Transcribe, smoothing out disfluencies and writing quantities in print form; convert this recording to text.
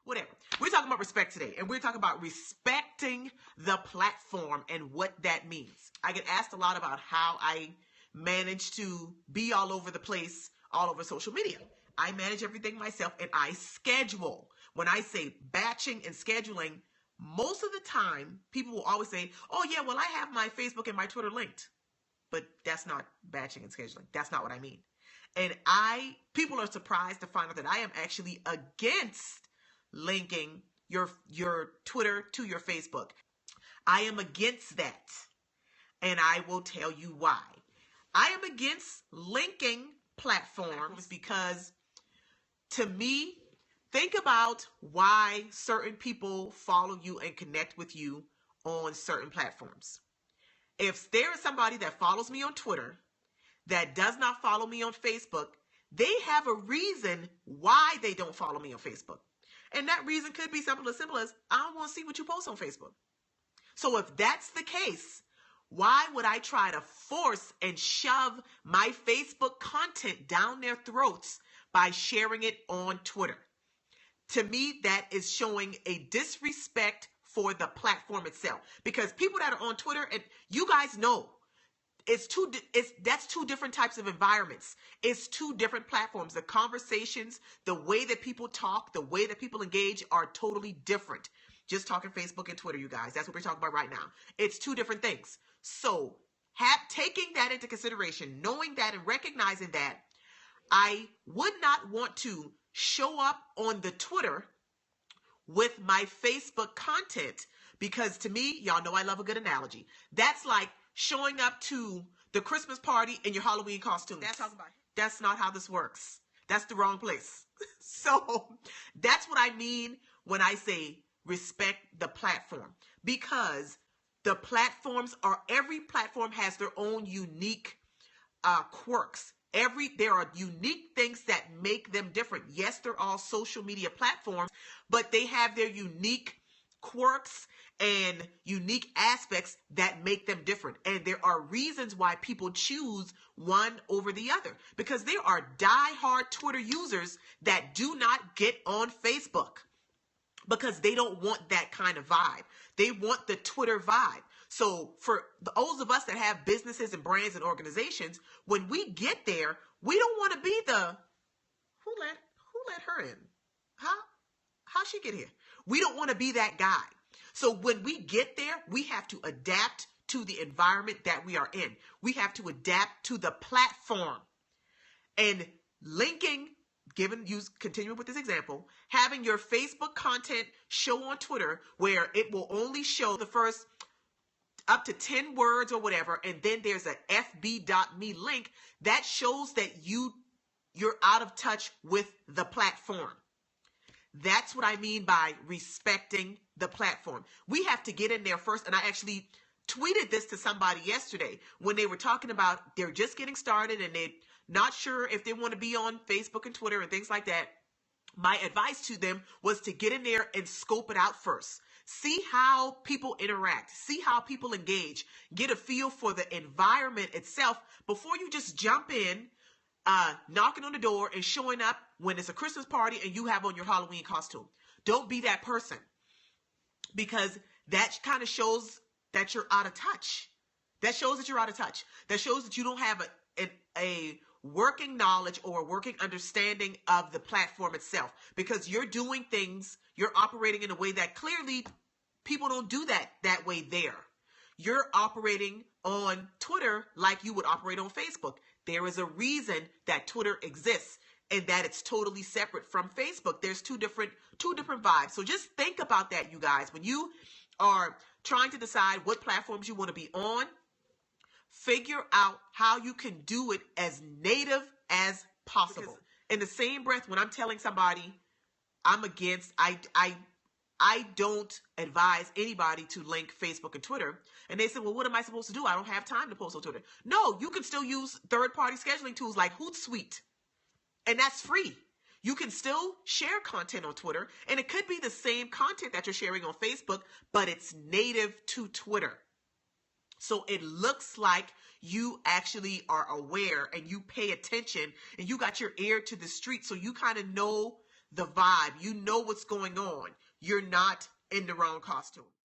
whatever. We're talking about respect today, and we're talking about respecting the platform and what that means. I get asked a lot about how I manage to be all over the place, all over social media. I manage everything myself, and I schedule. When I say batching and scheduling, most of the time, people will always say, oh yeah, well, I have my Facebook and my Twitter linked. But that's not batching and scheduling. That's not what I mean. And people are surprised to find out that I am actually against linking your Twitter to your Facebook. I am against that. And I will tell you why. I am against linking platforms because, to me, think about why certain people follow you and connect with you on certain platforms. If there is somebody that follows me on Twitter that does not follow me on Facebook, they have a reason why they don't follow me on Facebook. And that reason could be simple as, I don't want to see what you post on Facebook. So if that's the case, why would I try to force and shove my Facebook content down their throats by sharing it on Twitter? To me, that is showing a disrespect for the platform itself. Because people that are on Twitter, and you guys know, that's two different types of environments. It's two different platforms. The conversations, the way that people talk, the way that people engage are totally different. Just talking Facebook and Twitter, you guys. That's what we're talking about right now. It's two different things. So taking that into consideration, knowing that and recognizing that, I would not want to show up on the Twitter with my Facebook content, because to me, y'all know I love a good analogy. That's like showing up to the Christmas party in your Halloween costume. That's not how this works. That's the wrong place. So that's what I mean when I say respect the platform, because every platform has their own unique quirks. There are unique things that make them different. Yes, they're all social media platforms, but they have their unique quirks and unique aspects that make them different. And there are reasons why people choose one over the other, because there are diehard Twitter users that do not get on Facebook because they don't want that kind of vibe. They want the Twitter vibe. So for those of us that have businesses and brands and organizations, when we get there, we don't want to be who let her in? How she get here? We don't want to be that guy. So when we get there, we have to adapt to the environment that we are in. We have to adapt to the platform. And continuing with this example, having your Facebook content show on Twitter where it will only show the first up to 10 words or whatever, and then there's a fb.me link, that shows that you're out of touch with the platform. That's what I mean by respecting the platform. We have to get in there first, and I actually tweeted this to somebody yesterday when they were talking about they're just getting started and they're not sure if they want to be on Facebook and Twitter and things like that. My advice to them was to get in there and scope it out first. See how people interact. See how people engage. Get a feel for the environment itself before you just jump in, knocking on the door and showing up when it's a Christmas party and you have on your Halloween costume. Don't be that person, because that kind of shows that you're out of touch. That shows that you're out of touch. That shows that you don't have a working knowledge or a working understanding of the platform itself, because you're doing things, you're operating in a way that clearly people don't do that way there. You're operating on Twitter like you would operate on Facebook. There is a reason that Twitter exists and that it's totally separate from Facebook. There's two different vibes. So just think about that, you guys. When you are trying to decide what platforms you want to be on, figure out how you can do it as native as possible. Because in the same breath, when I'm telling somebody I'm against, I don't advise anybody to link Facebook and Twitter. And they say, well, what am I supposed to do? I don't have time to post on Twitter. No, you can still use third-party scheduling tools like Hootsuite. And that's free. You can still share content on Twitter. And it could be the same content that you're sharing on Facebook, but it's native to Twitter. So it looks like you actually are aware and you pay attention and you got your ear to the street. So you kind of know the vibe. You know what's going on. You're not in the wrong costume.